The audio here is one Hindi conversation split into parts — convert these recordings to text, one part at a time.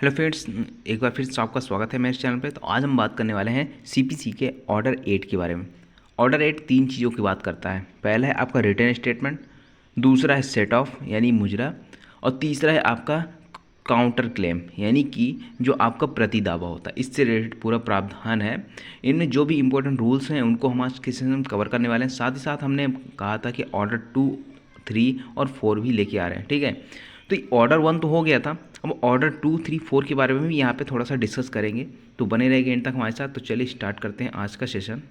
हेलो फ्रेंड्स, एक बार फिर से आपका स्वागत है मेरे चैनल पे। तो आज हम बात करने वाले हैं सीपीसी के ऑर्डर 8 के बारे में। ऑर्डर 8 तीन चीज़ों की बात करता है। पहला है आपका रिटर्न स्टेटमेंट, दूसरा है सेट ऑफ यानी मुजरा, और तीसरा है आपका काउंटर क्लेम यानी कि जो आपका प्रति दावा होता है। इससे रिलेटेड पूरा प्रावधान है। इनमें जो भी इंपॉर्टेंट रूल्स हैं उनको हम आज के सेशन में कवर करने वाले हैं। साथ ही साथ हमने कहा था कि ऑर्डर 2, 3 और 4 भी लेके आ रहे हैं, ठीक है। तो ऑर्डर 1 तो हो गया था, अब ऑर्डर 2, 3, 4 के बारे में भी यहाँ पे थोड़ा सा डिस्कस करेंगे। तो बने रहेंगे एंड तक हमारे साथ। तो चलिए स्टार्ट करते हैं आज का सेशन।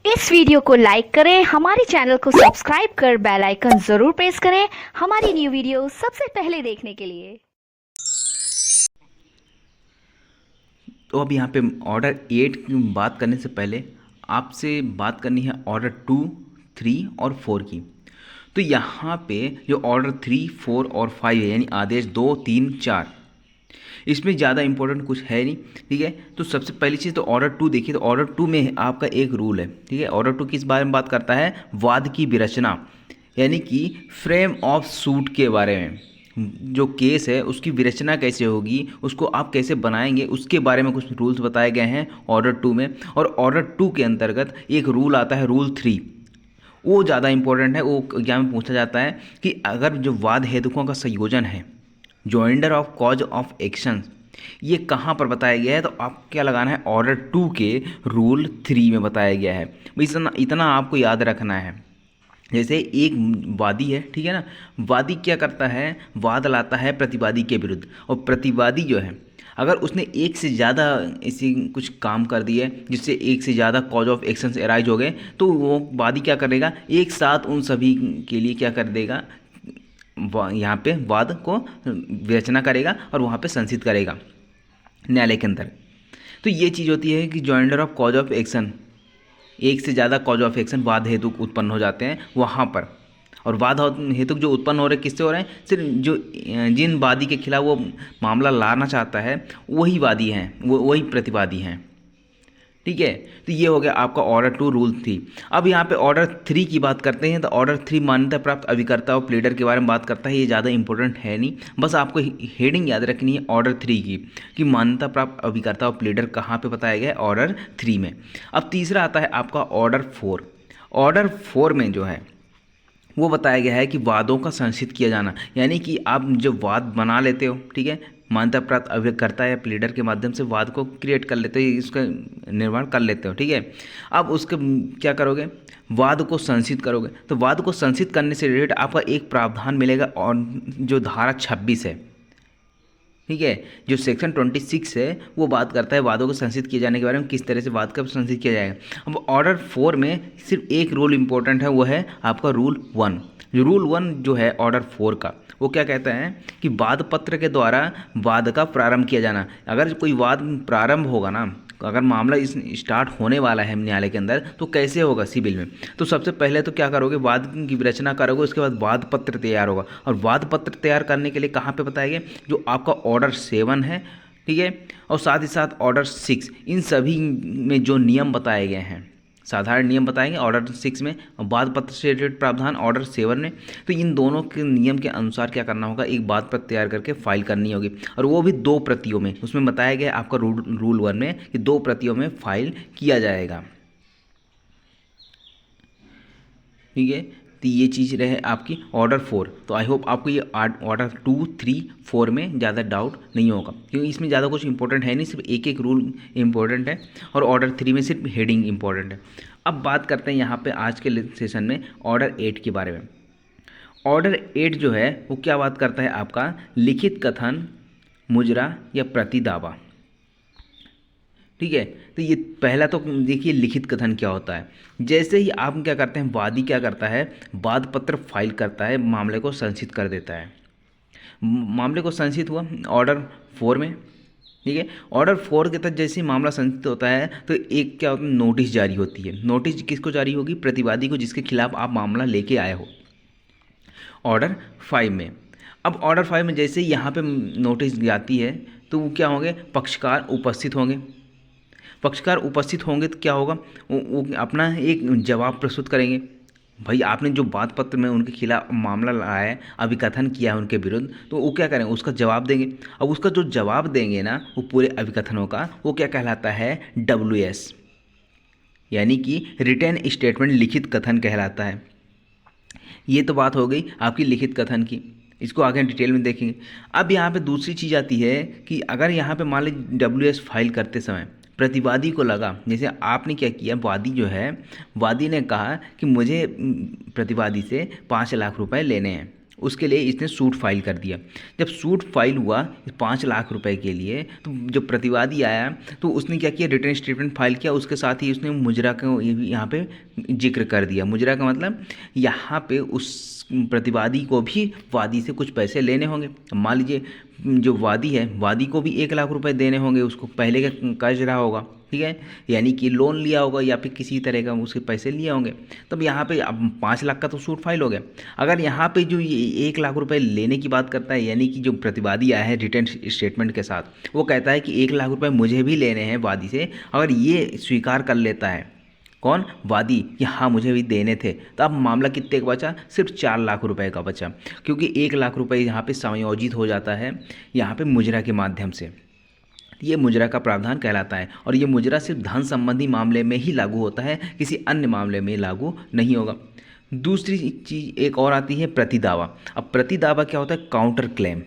इस वीडियो को लाइक करें, हमारे चैनल को सब्सक्राइब कर बेल आइकन जरूर प्रेस करें हमारी न्यू वीडियो सबसे पहले देखने के लिए। तो अब यहाँ पे ऑर्डर 8 की बात करने से पहले आपसे बात करनी है ऑर्डर 2, 3 और 4 की। तो यहाँ पे जो ऑर्डर 3, 4 और 5 है यानी आदेश 2, 3, 4, इसमें ज़्यादा इंपॉर्टेंट कुछ है नहीं, ठीक है। तो सबसे पहली चीज़ तो ऑर्डर 2 देखिए। तो ऑर्डर 2 में आपका एक रूल है, ठीक है। ऑर्डर 2 किस बारे में बात करता है? वाद की विरचना यानी कि फ्रेम ऑफ सूट के बारे में। जो केस है उसकी विरचना कैसे होगी, उसको आप कैसे बनाएंगे, उसके बारे में कुछ रूल्स बताए गए हैं ऑर्डर 2 में। और ऑर्डर 2 के अंतर्गत एक रूल आता है, रूल 3। वो ज़्यादा इंपॉर्टेंट है। वो एग्जाम में पूछा जाता है कि अगर जो वाद हेतुकों का संयोजन है, joinder of cause of action, ये कहाँ पर बताया गया है? तो आप क्या लगाना है? ऑर्डर 2 के रूल 3 में बताया गया है। इतना इतना आपको याद रखना है। जैसे एक वादी है, ठीक है ना। वादी क्या करता है? वाद लाता है प्रतिवादी के विरुद्ध। और प्रतिवादी जो है, अगर उसने एक से ज़्यादा ऐसी कुछ काम कर दिए जिससे एक से ज़्यादा कॉज ऑफ एक्शंस एराइज हो गए, तो वो वादी क्या करेगा? एक साथ उन सभी के लिए क्या कर देगा? यहाँ पे वाद को विवेचना करेगा और वहाँ पे संसित करेगा न्यायालय के अंदर। तो ये चीज़ होती है कि joinder of cause of action, एक से ज़्यादा कॉज ऑफ एक्शन वाद हेतु उत्पन्न हो जाते हैं वहाँ पर। और वाद हेतु जो उत्पन्न हो रहे हैं किससे हो रहे हैं? सिर्फ जो जिन वादी के खिलाफ वो मामला लाना चाहता है वही वादी हैं, वही प्रतिवादी हैं, ठीक है। तो ये हो गया आपका ऑर्डर 2 रूल 3। अब यहाँ पे ऑर्डर 3 की बात करते हैं। तो ऑर्डर 3 मान्यता प्राप्त अभिकर्ता और प्लीडर के बारे में बात करता है। ये ज़्यादा इंपॉर्टेंट है नहीं, बस आपको हेडिंग याद रखनी है ऑर्डर 3 की, कि मान्यता प्राप्त अभिकर्ता और प्लीडर कहाँ पे बताया गया है? ऑर्डर 3 में। अब तीसरा आता है आपका ऑर्डर 4। ऑर्डर 4 में जो है वो बताया गया है कि वादों का संचित किया जाना, यानी कि आप जब वाद बना लेते हो, ठीक है, मान्यता प्राप्त अभिकर्ता या प्लीडर के माध्यम से वाद को क्रिएट कर लेते हो, इसका निर्माण कर लेते हो, ठीक है। अब उसके क्या करोगे? वाद को संचित करोगे। तो वाद को संचित करने से रिलेटेड आपका एक प्रावधान मिलेगा, और जो धारा 26 है, ठीक है, जो सेक्शन 26 है, वो बात करता है वादों को संचित किए जाने के बारे में, किस तरह से वाद का संचित किया जाएगा। अब ऑर्डर 4 में सिर्फ एक रूल इंपॉर्टेंट है, वो है आपका रूल 1। जो रूल 1 जो है ऑर्डर 4 का, वो क्या कहता है कि वाद पत्र के द्वारा वाद का प्रारंभ किया जाना। अगर कोई वाद प्रारंभ होगा ना, अगर मामला इस स्टार्ट होने वाला है न्यायालय के अंदर, तो कैसे होगा सिविल में? तो सबसे पहले तो क्या करोगे? वाद की रचना करोगे, उसके बाद वाद पत्र तैयार होगा। और वाद पत्र तैयार करने के लिए कहाँ पे बताया गया? जो आपका ऑर्डर 7 है, ठीक है, और साथ ही साथ ऑर्डर 6, इन सभी में जो नियम बताए गए हैं, साधारण नियम बताएंगे ऑर्डर 6 में, और वाद पत्र से रिलेटेड प्रावधान ऑर्डर 7 में। तो इन दोनों के नियम के अनुसार क्या करना होगा? एक वाद पत्र तैयार करके फाइल करनी होगी, और वो भी 2 प्रतियों में। उसमें बताया गया आपका रूल 1 में कि 2 प्रतियों में फाइल किया जाएगा, ठीक है। तो ये चीज़ रहे आपकी ऑर्डर 4। तो आई होप आपको ये ऑर्डर 2, 3, 4 में ज़्यादा डाउट नहीं होगा, क्योंकि इसमें ज़्यादा कुछ इंपॉर्टेंट है नहीं, सिर्फ एक एक रूल इंपॉर्टेंट है, और ऑर्डर 3 में सिर्फ हेडिंग इंपॉर्टेंट है। अब बात करते हैं यहाँ पे आज के सेशन में ऑर्डर 8 के बारे में। ऑर्डर 8 जो है वो क्या बात करता है? आपका लिखित कथन, मुजरा या प्रति दावा, ठीक है। तो ये पहला तो देखिए लिखित कथन क्या होता है। जैसे ही आप क्या करते हैं, वादी क्या करता है? वाद पत्र फाइल करता है, मामले को संचित कर देता है। मामले को संचित हुआ ऑर्डर 4 में, ठीक है। ऑर्डर 4 के तहत जैसे ही मामला संचित होता है, तो एक क्या होता है? नोटिस जारी होती है। नोटिस किसको जारी होगी? प्रतिवादी को, जिसके खिलाफ आप मामला लेके आए हो, ऑर्डर 5 में। अब ऑर्डर 5 में जैसे ही यहाँ पे नोटिस जाती है, तो वो क्या होंगे? पक्षकार उपस्थित होंगे। पक्षकार उपस्थित होंगे तो क्या होगा? वो अपना एक जवाब प्रस्तुत करेंगे। भाई आपने जो बात पत्र में उनके खिलाफ मामला लाया है, अभिकथन किया है उनके विरुद्ध, तो वो क्या करेंगे, उसका जवाब देंगे। अब उसका जो जवाब देंगे ना वो पूरे अभिकथनों का, वो क्या कहलाता है, WS, यानी कि रिटन स्टेटमेंट, लिखित कथन कहलाता है। ये तो बात हो गई आपकी लिखित कथन की, इसको आगे डिटेल में देखेंगे। अब यहाँ पे दूसरी चीज़ आती है कि अगर यहाँ पे मान लीजिए WS फाइल करते समय प्रतिवादी को लगा, जैसे आपने क्या किया, वादी जो है, वादी ने कहा कि मुझे प्रतिवादी से 5 लाख रुपए लेने हैं, उसके लिए इसने सूट फाइल कर दिया। जब सूट फाइल हुआ 5 लाख रुपए के लिए, तो जब प्रतिवादी आया तो उसने क्या किया, रिटर्न स्टेटमेंट फाइल किया, उसके साथ ही उसने मुजरा का यहाँ पे जिक्र कर दिया। मुजरा का मतलब यहाँ पे उस प्रतिवादी को भी वादी से कुछ पैसे लेने होंगे। मान लीजिए जो वादी है, वादी को भी 1 लाख रुपए देने होंगे, उसको पहले का कर्ज रहा होगा, ठीक है, यानी कि लोन लिया होगा या फिर किसी तरह का उसके पैसे लिए होंगे। तब यहाँ पे अब 5 लाख का तो सूट फाइल हो गया। अगर यहाँ पे जो ये 1 लाख रुपए लेने की बात करता है, यानी कि जो प्रतिवादी आया है रिटर्न स्टेटमेंट के साथ, वो कहता है कि 1 लाख रुपए मुझे भी लेने हैं वादी से, अगर ये स्वीकार कर लेता है, कौन, वादी, कि हाँ मुझे भी देने थे, तो अब मामला कितने का बचा, सिर्फ 4 लाख रुपए का बचा, क्योंकि 1 लाख रुपए यहाँ पे समायोजित हो जाता है यहाँ पे मुजरा के माध्यम से। ये मुजरा का प्रावधान कहलाता है, और ये मुजरा सिर्फ धन संबंधी मामले में ही लागू होता है, किसी अन्य मामले में लागू नहीं होगा। दूसरी चीज़ एक और आती है प्रतिदावा। अब प्रतिदावा क्या होता है, काउंटर क्लेम।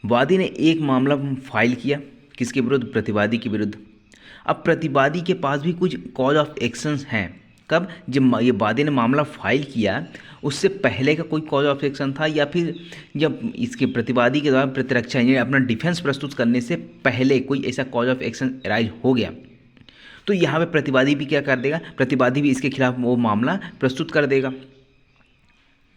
वादी ने एक मामला फाइल किया, किसके विरुद्ध, प्रतिवादी के विरुद्ध। अब प्रतिवादी के पास भी कुछ कॉज ऑफ एक्शंस हैं। कब, जब ये वादी ने मामला फाइल किया उससे पहले का कोई कॉज ऑफ एक्शन था, या फिर जब इसके प्रतिवादी के द्वारा प्रतिरक्षा यानी अपना डिफेंस प्रस्तुत करने से पहले कोई ऐसा कॉज ऑफ एक्शन अराइज हो गया, तो यहाँ पे प्रतिवादी भी क्या कर देगा, प्रतिवादी भी इसके खिलाफ वो मामला प्रस्तुत कर देगा।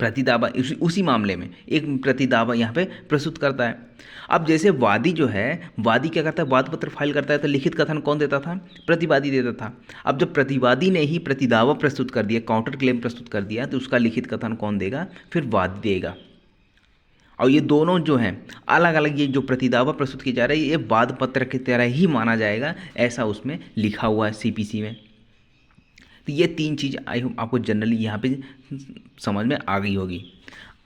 प्रतिदावा उसी मामले में एक प्रतिदावा यहाँ पे प्रस्तुत करता है। अब जैसे वादी जो है, वादी क्या करता है, वाद पत्र फाइल करता है, तो लिखित कथन कौन देता था, प्रतिवादी देता था। अब जब प्रतिवादी ने ही प्रतिदावा प्रस्तुत कर दिया, काउंटर क्लेम प्रस्तुत कर दिया, तो उसका लिखित कथन कौन देगा, फिर वादी देगा। और ये दोनों जो हैं अलग अलग, ये जो प्रतिदावा प्रस्तुत की जा रही है ये वाद पत्र की तरह ही माना जाएगा, ऐसा उसमें लिखा हुआ है CPC में। तो ये तीन चीज़ आई होप आपको जनरली यहाँ पे समझ में आ गई होगी।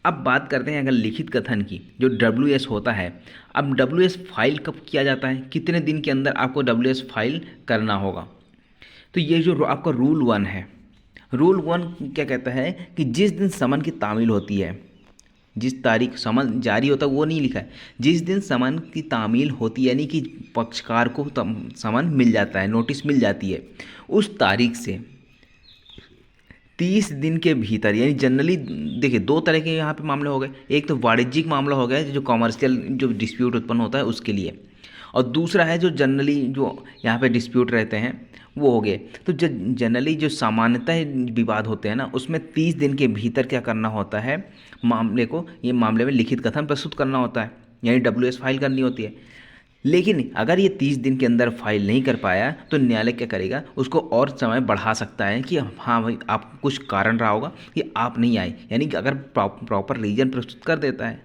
अब बात करते हैं अगर लिखित कथन की, जो WS होता है। अब WS फाइल कब किया जाता है, कितने दिन के अंदर आपको WS फाइल करना होगा। तो ये जो आपका रूल 1 है, रूल 1 क्या कहता है कि जिस दिन समन की तामील होती है, जिस तारीख समन जारी होता है वो नहीं लिखा है, जिस दिन समन की तामील होती है, यानी कि पक्षकार को समन मिल जाता है, नोटिस मिल जाती है, उस तारीख से 30 दिन के भीतर, यानी जनरली देखिए 2 तरह के यहाँ पे मामले हो गए। एक तो वाणिज्यिक मामला हो गया जो कॉमर्शियल जो डिस्प्यूट उत्पन्न होता है उसके लिए, और दूसरा है जो जनरली जो यहाँ पे डिस्प्यूट रहते हैं वो हो गए। तो जो जनरली जो सामान्यतः विवाद होते हैं ना, उसमें 30 दिन के भीतर क्या करना होता है, मामले को, ये मामले में लिखित कथन प्रस्तुत करना होता है, यानी WS फाइल करनी होती है। लेकिन अगर ये 30 दिन के अंदर फाइल नहीं कर पाया तो न्यायालय क्या करेगा, उसको और समय बढ़ा सकता है कि हाँ भाई आप कुछ कारण रहा होगा कि आप नहीं आए, यानी कि अगर प्रॉपर रीजन प्रस्तुत कर देता है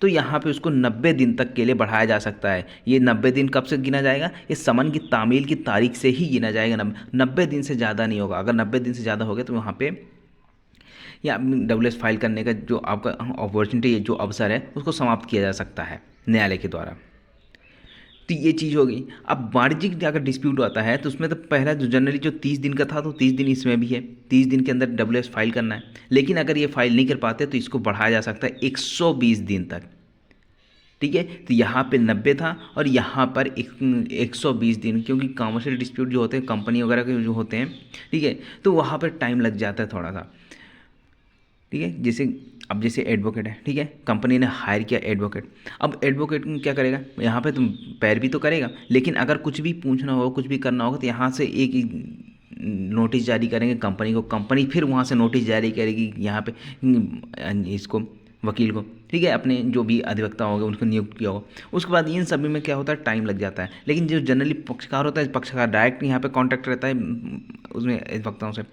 तो यहाँ पे उसको 90 दिन तक के लिए बढ़ाया जा सकता है। ये 90 दिन कब से गिना जाएगा, ये समन की तामील की तारीख से ही गिना जाएगा। 90 दिन से ज़्यादा नहीं होगा। अगर 90 दिन से ज़्यादा हो गया तो वहाँ पे या WS फाइल करने का जो आपका अपॉर्चुनिटी, जो अवसर है, उसको समाप्त किया जा सकता है न्यायालय के द्वारा। तो ये चीज़ हो गई। अब वाणिज्यिक अगर डिस्प्यूट आता है तो उसमें तो पहला जो जनरली जो 30 दिन का था तो 30 दिन इसमें भी है, 30 दिन के अंदर WS फाइल करना है। लेकिन अगर ये फाइल नहीं कर पाते तो इसको बढ़ाया जा सकता है 120 दिन तक, ठीक है। तो यहाँ पे 90 था और यहाँ पर 120 दिन, क्योंकि कॉमर्शियल डिस्प्यूट जो होते हैं कंपनी वगैरह के जो होते हैं, ठीक है, तो वहाँ पर टाइम लग जाता है थोड़ा सा, ठीक है। जैसे अब जैसे एडवोकेट है, ठीक है, कंपनी ने हायर किया एडवोकेट। अब एडवोकेट क्या करेगा, यहाँ पे तुम पैरवी तो करेगा, लेकिन अगर कुछ भी पूछना होगा, कुछ भी करना होगा तो यहाँ से एक नोटिस जारी करेंगे कंपनी को, कंपनी फिर वहाँ से नोटिस जारी करेगी यहाँ पे इसको वकील को, ठीक है, अपने जो भी अधिवक्ता होंगे उनको नियुक्त किया होगा। उसके बाद इन सभी में क्या होता है, टाइम लग जाता है। लेकिन जो जनरली पक्षकार होता है, पक्षकार डायरेक्ट यहाँ पे कांटेक्ट रहता है उसमें अधिवक्ताओं से,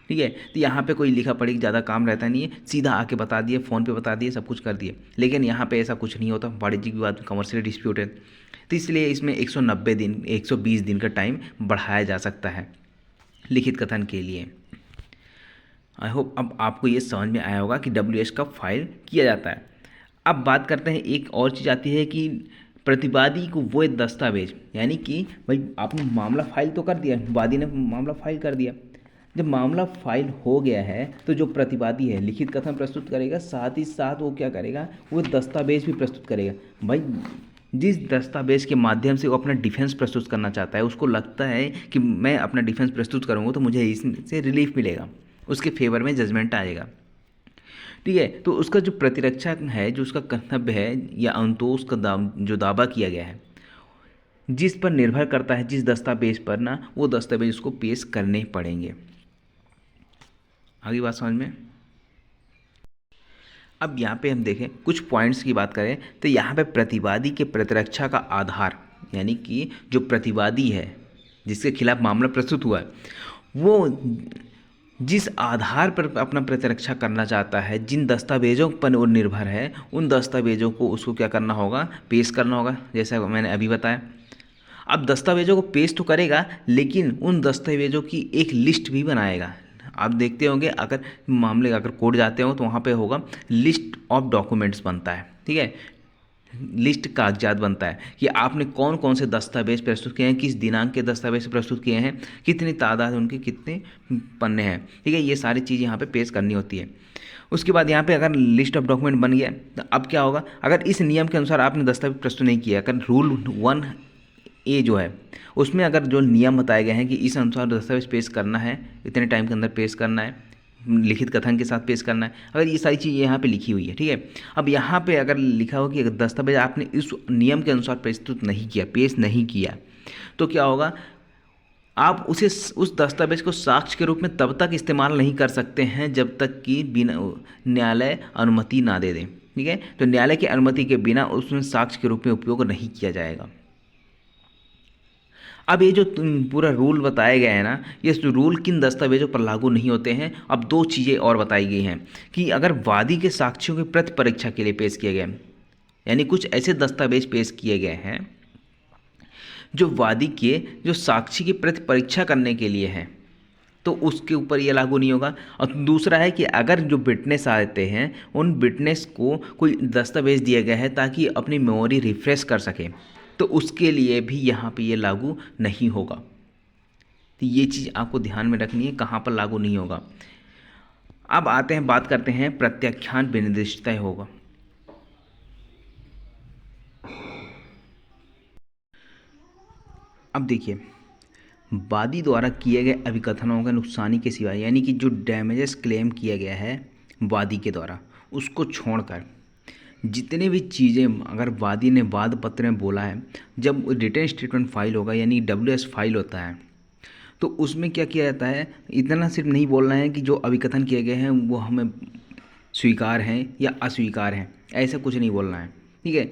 ठीक है। तो यहाँ पे कोई लिखा पढ़ी ज़्यादा काम रहता नहीं है, सीधा आके बता दिए, फ़ोन पे बता दिए, सब कुछ कर दिए। लेकिन यहाँ पे ऐसा कुछ नहीं होता, वाणिज्यिक विवाद में कमर्शियल डिस्प्यूट है, तो इसलिए इसमें 190 दिन 120 दिन का टाइम बढ़ाया जा सकता है लिखित कथन के लिए। आई होप अब आपको ये समझ में आया होगा कि WS का फाइल किया जाता है। अब बात करते हैं, एक और चीज़ आती है कि प्रतिवादी को वो एक दस्तावेज, यानी कि भाई आपने मामला फाइल तो कर दिया, वादी ने मामला फाइल कर दिया। जब मामला फाइल हो गया है तो जो प्रतिवादी है लिखित कथन प्रस्तुत करेगा, साथ ही साथ वो क्या करेगा, वो दस्तावेज भी प्रस्तुत करेगा। भाई जिस दस्तावेज के माध्यम से वो अपना डिफेंस प्रस्तुत करना चाहता है, उसको लगता है कि मैं अपना डिफेंस प्रस्तुत करूँगा तो मुझे इससे रिलीफ मिलेगा, उसके फेवर में जजमेंट आएगा। ठीक है, तो उसका जो प्रतिरक्षा है, जो उसका कर्तव्य है या अंतोष का जो दावा किया गया है, जिस पर निर्भर करता है, जिस दस्तावेज पर ना, वो दस्तावेज उसको पेश करने पड़ेंगे। आगे बात समझ में। अब यहाँ पे हम देखें कुछ पॉइंट्स की बात करें तो यहाँ पे प्रतिवादी के प्रतिरक्षा का आधार, यानी कि जो प्रतिवादी है जिसके खिलाफ मामला प्रस्तुत हुआ है, वो जिस आधार पर अपना प्रतिरक्षा करना चाहता है, जिन दस्तावेजों पर वो निर्भर है, उन दस्तावेजों को उसको क्या करना होगा, पेश करना होगा, जैसा मैंने अभी बताया। अब दस्तावेजों को पेश तो करेगा, लेकिन उन दस्तावेजों की एक लिस्ट भी बनाएगा। आप देखते होंगे अगर मामले अगर कोर्ट जाते हो तो वहाँ पे होगा लिस्ट ऑफ डॉक्यूमेंट्स बनता है। ठीक है, लिस्ट कागजात बनता है कि आपने कौन कौन से दस्तावेज प्रस्तुत किए हैं, किस दिनांक के दस्तावेज प्रस्तुत किए हैं, कितनी तादाद उनके, कितने पन्ने हैं। ठीक है, ये सारी चीज़ यहाँ पे पेश करनी होती है। उसके बाद यहाँ पे अगर लिस्ट ऑफ डॉक्यूमेंट बन गया तो अब क्या होगा, अगर इस नियम के अनुसार आपने दस्तावेज प्रस्तुत नहीं किया, अगर रूल 1A जो है उसमें अगर जो नियम बताए गए हैं कि इस अनुसार दस्तावेज पेश करना है, इतने टाइम के अंदर पेश करना है, लिखित कथन के साथ पेश करना है, अगर ये सारी चीज़ यहाँ पे लिखी हुई है। ठीक है, अब यहाँ पे अगर लिखा हो कि अगर दस्तावेज आपने इस नियम के अनुसार प्रस्तुत नहीं किया, पेश नहीं किया, तो क्या होगा, आप उस दस्तावेज को साक्ष्य के रूप में तब तक इस्तेमाल नहीं कर सकते हैं जब तक कि बिना न्यायालय अनुमति ना दे दें। ठीक है, तो न्यायालय की अनुमति के बिना उसमें साक्ष्य के रूप में उपयोग नहीं किया जाएगा। अब ये जो पूरा रूल बताया गया है ना, ये रूल किन दस्तावेजों पर लागू नहीं होते हैं। अब दो चीज़ें और बताई गई हैं कि अगर वादी के साक्ष्यों की प्रति परीक्षा के लिए पेश किए गए, यानी कुछ ऐसे दस्तावेज पेश किए गए हैं जो वादी के जो साक्षी की प्रति परीक्षा करने के लिए हैं, तो उसके ऊपर ये लागू नहीं होगा। और दूसरा है कि अगर जो विटनेस आते हैं, उन विटनेस को कोई दस्तावेज दिया गया है ताकि अपनी मेमोरी रिफ्रेश कर सके, तो उसके लिए भी यहाँ पे ये लागू नहीं होगा। तो ये चीज़ आपको ध्यान में रखनी है, कहाँ पर लागू नहीं होगा। अब आते हैं, बात करते हैं प्रत्याख्यान विनिर्दिष्टता होगा। अब देखिए, वादी द्वारा किए गए अभिकथनों का नुकसानी के सिवाय, यानी कि जो डैमेजेस क्लेम किया गया है वादी के द्वारा, उसको छोड़कर जितने भी चीज़ें अगर वादी ने वाद पत्र में बोला है, जब रिटन स्टेटमेंट फाइल होगा यानी WS फाइल होता है, तो उसमें क्या किया जाता है, इतना सिर्फ नहीं बोलना है कि जो अभिकथन किए गए हैं वो हमें स्वीकार हैं या अस्वीकार हैं, ऐसा कुछ नहीं बोलना है। ठीक है,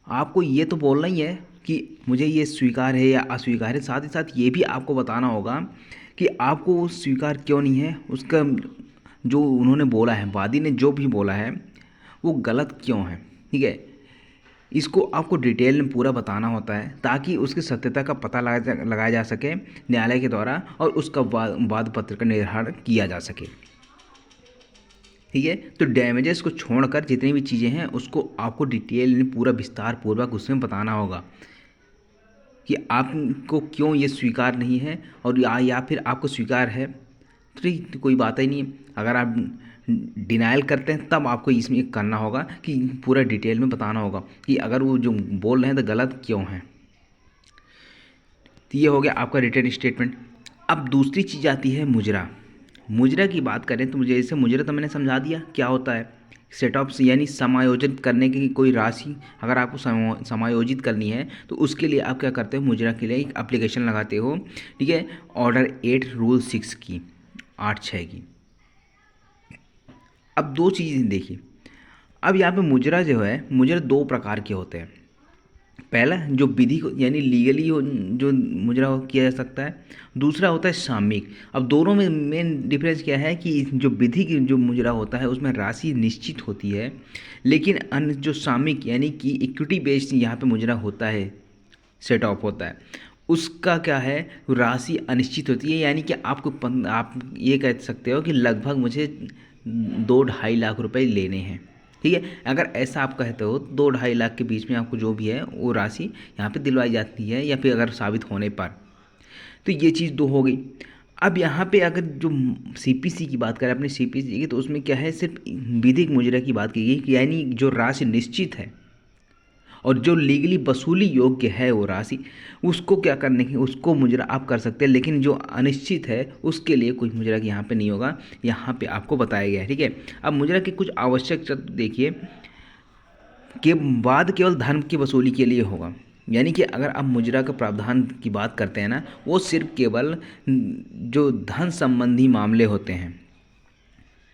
आपको ये तो बोलना ही है कि मुझे ये स्वीकार है या अस्वीकार है, साथ ही साथ ये भी आपको बताना होगा कि आपको वो स्वीकार क्यों नहीं है, उसका जो उन्होंने बोला है, वादी ने जो भी बोला है वो गलत क्यों है। ठीक है, इसको आपको डिटेल में पूरा बताना होता है ताकि उसकी सत्यता का पता लगाया जा सके न्यायालय के द्वारा और उसका वाद पत्र का निर्धारण किया जा सके। ठीक है, तो डैमेजेस को छोड़कर जितनी भी चीज़ें हैं उसको आपको डिटेल में पूरा विस्तार पूर्वक उसमें बताना होगा कि आपको क्यों ये स्वीकार नहीं है, और या फिर आपको स्वीकार है तो कोई बात ही नहीं है। अगर आप डिनाइल करते हैं तब आपको इसमें करना होगा कि पूरा डिटेल में बताना होगा कि अगर वो जो बोल रहे हैं तो गलत क्यों है। तो ये हो गया आपका रिटन स्टेटमेंट। अब दूसरी चीज़ आती है मुजरा। मुजरा की बात करें तो मुझे जैसे मुजरा तो मैंने समझा दिया क्या होता है, सेट ऑफ यानी समायोजित करने की कोई राशि अगर आपको समायोजित करनी है तो उसके लिए आप क्या करते हो, मुजरा के लिए एक एप्लीकेशन लगाते हो। ठीक है, ऑर्डर 8 रूल 6 की 8/6 की। अब दो चीज़ें देखिए, अब यहाँ पे मुजरा जो है, मुजरा दो प्रकार के होते हैं। पहला जो विधि को यानी लीगली जो मुजरा किया जा सकता है, दूसरा होता है सामयिक। अब दोनों में मेन डिफरेंस क्या है कि जो विधि की जो मुजरा होता है उसमें राशि निश्चित होती है, लेकिन अन्य जो सामयिक यानी कि इक्विटी बेस्ड यहाँ पे मुजरा होता है, सेट ऑफ होता है, उसका क्या है, राशि अनिश्चित होती है, यानी कि आप ये कह सकते हो कि लगभग मुझे 2-2.5 लाख रुपए लेने हैं। ठीक है, अगर ऐसा आप कहते हो 2-2.5 लाख के बीच में आपको जो भी है वो राशि यहाँ पे दिलवाई जाती है, या फिर अगर साबित होने पर। तो ये चीज़ दो हो गई। अब यहाँ पे अगर जो सीपीसी की बात करें अपने सीपीसी की, तो उसमें क्या है, सिर्फ विधिक मुजरा की बात की गई कि यानी जो राशि निश्चित है और जो लीगली वसूली योग्य है वो राशि, उसको क्या करने की, उसको मुजरा आप कर सकते हैं, लेकिन जो अनिश्चित है उसके लिए कुछ मुजरा यहाँ पे नहीं होगा, यहाँ पे आपको बताया गया है। ठीक है, अब मुजरा की कुछ आवश्यक शर्त देखिए के बाद केवल धन की वसूली के लिए होगा, यानी कि अगर आप मुजरा का प्रावधान की बात करते हैं ना, वो सिर्फ केवल जो धन संबंधी मामले होते हैं,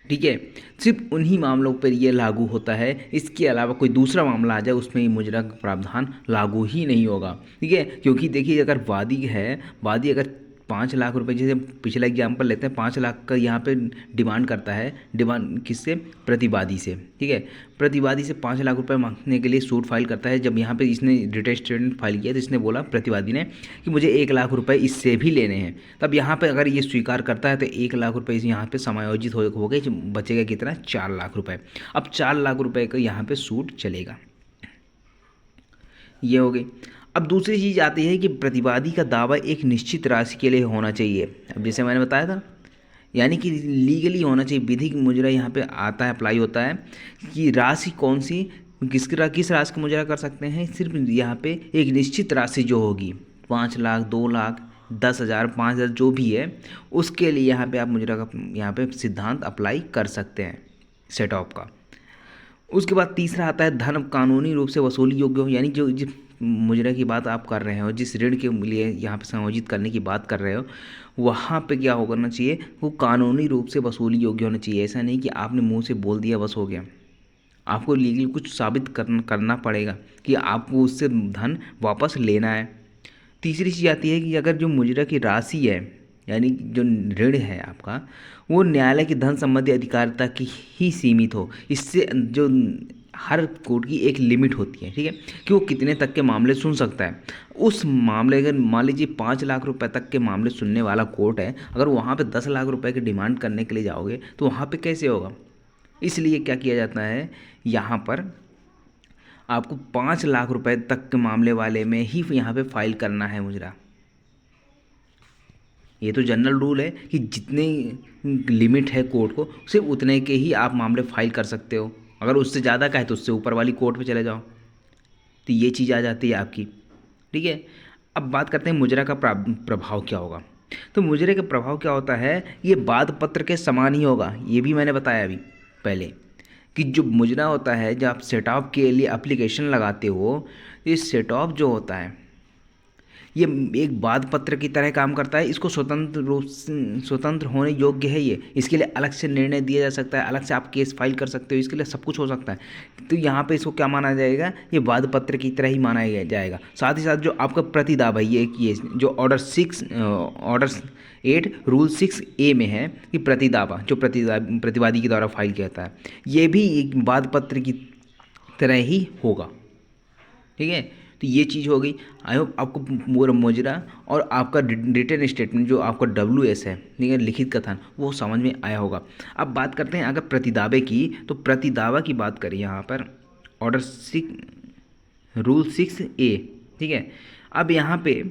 ठीक है, सिर्फ उन्हीं मामलों पर ये लागू होता है। इसके अलावा कोई दूसरा मामला आ जाए उसमें ये मुजरा का प्रावधान लागू ही नहीं होगा। ठीक है, क्योंकि देखिए अगर वादी है, वादी अगर 5 लाख रुपए, जैसे पिछला एग्जाम्पल लेते हैं, 5 लाख का यहाँ पे डिमांड करता है, डिमांड किससे, प्रतिवादी से। ठीक है, प्रतिवादी से 5 लाख रुपए मांगने के लिए सूट फाइल करता है। जब यहाँ पे इसने रिटेन स्टेटमेंट फाइल किया तो इसने बोला, प्रतिवादी ने, कि मुझे 1 लाख रुपए इससे भी लेने हैं। तब यहाँ पे अगर ये स्वीकार करता है तो 1 लाख रुपए यहाँ पे समायोजित हो गए, बचेगा कितना, 4 लाख रुपए। अब 4 लाख रुपए का यहाँ पे सूट चलेगा। ये हो गई। अब दूसरी चीज़ आती है कि प्रतिवादी का दावा एक निश्चित राशि के लिए होना चाहिए। अब जैसे मैंने बताया था, यानी कि लीगली होना चाहिए। विधिक मुजरा यहाँ पे आता है, अप्लाई होता है कि राशि कौन सी, किस राशि का मुजरा कर सकते हैं, सिर्फ यहाँ पे एक निश्चित राशि जो होगी, 5 लाख, 2 लाख, 10,000, 5,000 जो भी है, उसके लिए यहाँ पे आप मुजरा का यहाँ पे सिद्धांत अप्लाई कर सकते हैं, सेट ऑफ का। उसके बाद तीसरा आता है धन कानूनी रूप से वसूली योग्य हो, यानी जो जिस मुजरा की बात आप कर रहे हो, जिस ऋण के लिए यहाँ पे समायोजित करने की बात कर रहे हो, वहाँ पे क्या होना चाहिए, वो कानूनी रूप से वसूली योग्य होना चाहिए। ऐसा नहीं कि आपने मुंह से बोल दिया बस हो गया, आपको लीगली कुछ साबित करना पड़ेगा कि आपको उससे धन वापस लेना है। तीसरी चीज़ आती है कि अगर जो मुजरा की राशि है, यानी जो ऋण है आपका, वो न्यायालय की धन संबंधी अधिकारिता की ही सीमित हो। इससे जो हर कोर्ट की एक लिमिट होती है, ठीक है, कि वो कितने तक के मामले सुन सकता है। उस मामले, अगर मान लीजिए 5 लाख रुपए तक के मामले सुनने वाला कोर्ट है, अगर वहाँ पे 10 लाख रुपए की डिमांड करने के लिए जाओगे तो वहाँ पे कैसे होगा। इसलिए क्या किया जाता है, यहाँ पर आपको 5 लाख रुपए तक के मामले वाले में ही यहाँ पे फाइल करना है मुजरा। ये तो जनरल रूल है कि जितने लिमिट है कोर्ट को, सिर्फ उतने के ही आप मामले फाइल कर सकते हो। अगर उससे ज़्यादा का है तो उससे ऊपर वाली कोर्ट पे चले जाओ। तो ये चीज़ आ जाती है आपकी। ठीक है, अब बात करते हैं मुजरा का प्रभाव क्या होगा। तो मुजरे का प्रभाव क्या होता है, ये बाद पत्र के समान ही होगा। ये भी मैंने बताया अभी पहले कि जो मुजरा होता है, जब आप सेट ऑफ के लिए एप्लीकेशन लगाते हो, ये सेट ऑफ जो होता है ये एक बाद पत्र की तरह काम करता है। इसको स्वतंत्र होने योग्य है ये। इसके लिए अलग से निर्णय दिया जा सकता है, अलग से आप केस फाइल कर सकते हो, इसके लिए सब कुछ हो सकता है। तो यहाँ पे इसको क्या माना जाएगा, ये बाद पत्र की तरह ही माना जाएगा। साथ ही साथ जो आपका प्रतिदावा है, ये जो ऑर्डर 8 रूल 6A में है कि प्रतिदावा जो प्रतिवादी के द्वारा फाइल किया जाता है, ये भी एक बाद पत्र की तरह ही होगा। ठीक है, तो ये चीज़ हो गई। आई होप आपको मुजरा और आपका रिटन स्टेटमेंट जो आपका WS है, ठीक है, लिखित कथन, वो समझ में आया होगा। अब बात करते हैं अगर प्रतिदावे की, तो प्रतिदावा की बात करें यहाँ पर ऑर्डर 6 रूल 6A। ठीक है, अब यहाँ पे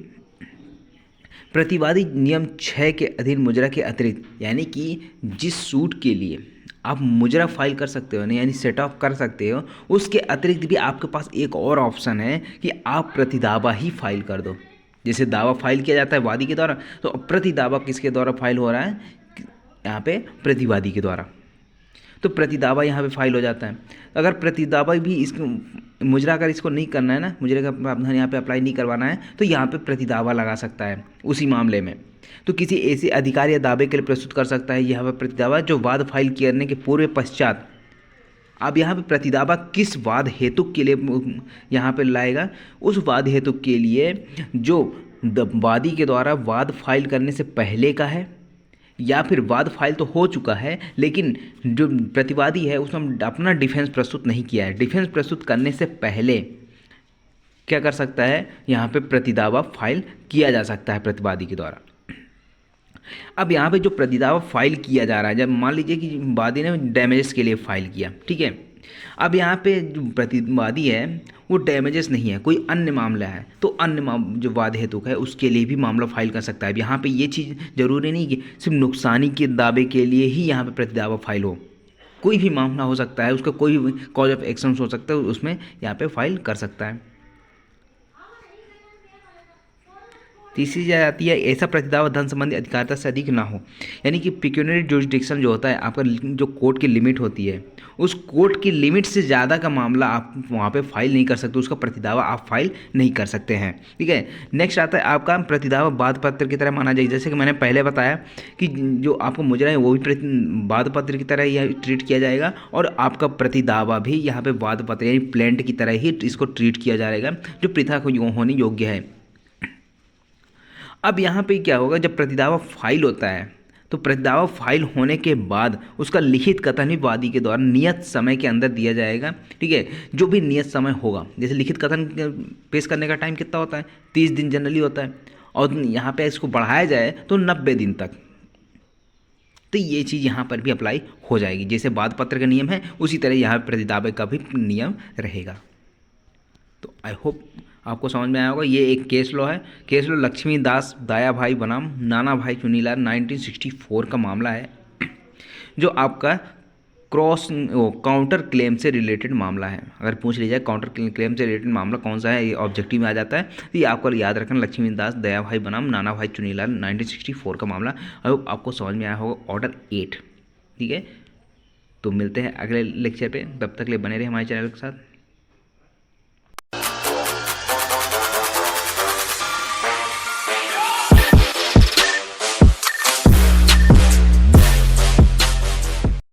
प्रतिवादी नियम 6 के अधीन मुजरा के अतिरिक्त, यानी कि जिस सूट के लिए आप मुजरा फाइल कर सकते हो ना, यानी सेट ऑफ कर सकते हो, उसके अतिरिक्त भी आपके पास एक और ऑप्शन है कि आप प्रतिदावा ही फाइल कर दो। जैसे दावा फाइल किया जाता है वादी के द्वारा, तो प्रतिदावा किसके द्वारा फाइल हो रहा है, यहाँ पे प्रतिवादी के द्वारा। तो प्रतिदावा यहाँ पे फाइल हो जाता है। अगर प्रतिदावा भी इसको मुजरा अगर इसको नहीं करना है ना, मुजरे का प्रावधान यहाँ पे अप्लाई नहीं करवाना है, तो यहाँ पे प्रतिदावा लगा सकता है उसी मामले में। तो किसी ऐसे अधिकार या दावे के लिए प्रस्तुत कर सकता है यहाँ पर प्रतिदावा जो वाद फाइल करने के पूर्व पश्चात। अब यहाँ पे प्रतिदावा किस वाद हेतु के लिए यहाँ पे लाएगा, उस वाद हेतु के लिए जो वादी के द्वारा वाद फाइल करने से पहले का है, या फिर वाद फाइल तो हो चुका है लेकिन जो प्रतिवादी है उसमें अपना डिफेंस प्रस्तुत नहीं किया है। डिफेंस प्रस्तुत करने से पहले क्या कर सकता है, यहाँ पे प्रतिदावा फाइल किया जा सकता है प्रतिवादी के द्वारा। अब यहाँ पे जो प्रतिदावा फाइल किया जा रहा है, जब मान लीजिए कि वादी ने डैमेजेस के लिए फाइल किया, ठीक है। अब यहाँ पे जो प्रतिवादी है वो डैमेजेस नहीं है, कोई अन्य मामला है, तो अन्य जो वाद हेतुक है उसके लिए भी मामला फाइल कर सकता है। अब यहाँ पे ये चीज़ जरूरी नहीं कि सिर्फ नुकसानी के दावे के लिए ही यहाँ पे प्रतिदावा फाइल हो, कोई भी मामला हो सकता है, उसका कोई भी कॉज ऑफ एक्शन हो सकता है, उसमें यहाँ पे फाइल कर सकता है। तीसरी चीज़ आती है ऐसा प्रतिदावा धन संबंधी अधिकारिता से अधिक ना हो, यानी कि पिक्यूनरी जुरिसडिक्शन जो होता है आपका, जो कोर्ट की लिमिट होती है, उस कोर्ट की लिमिट से ज़्यादा का मामला आप वहाँ पे फाइल नहीं कर सकते, उसका प्रतिदावा आप फाइल नहीं कर सकते हैं, ठीक है। नेक्स्ट आता है आपका प्रतिदावा बाद पत्र की तरह माना जाए, जैसे कि मैंने पहले बताया कि जो आपको मुजरा है वो भी बाद पत्र की तरह यह ट्रीट किया जाएगा, और आपका प्रतिदावा भी यहाँ पे बाद पत्र यानी प्लेंट की तरह ही इसको ट्रीट किया जाएगा, जो पृथक होने योग्य है। अब यहाँ पे क्या होगा, जब प्रतिदावा फाइल होता है तो प्रतिदावा फाइल होने के बाद उसका लिखित कथन ही वादी के द्वारा नियत समय के अंदर दिया जाएगा, ठीक है। जो भी नियत समय होगा, जैसे लिखित कथन पेश करने का टाइम कितना होता है, 30 दिन जनरली होता है, और यहाँ पे इसको बढ़ाया जाए तो 90 दिन तक, तो ये चीज़ यहाँ पर भी अप्लाई हो जाएगी। जैसे बाद पत्र का नियम है उसी तरह यहाँ प्रतिदावे का भी नियम रहेगा। तो आई होप आपको समझ में आया होगा। ये एक केस लॉ है, केस लॉ लक्ष्मी दास दाया भाई बनाम नाना भाई चुनीलाल 1964 का मामला है, जो आपका काउंटर क्लेम से रिलेटेड मामला है। अगर पूछ लीजिए काउंटर क्लेम से रिलेटेड मामला कौन सा है, ये ऑब्जेक्टिव में आ जाता है, तो ये आपको याद रखना, लक्ष्मी दास दया भाई बनाम नाना भाई चुनीलाल 1964 का मामला। आई होप आपको समझ में आया होगा ऑर्डर 8, ठीक है। तो मिलते हैं अगले लेक्चर पे, तब तक ले बने रहे हमारे चैनल के साथ।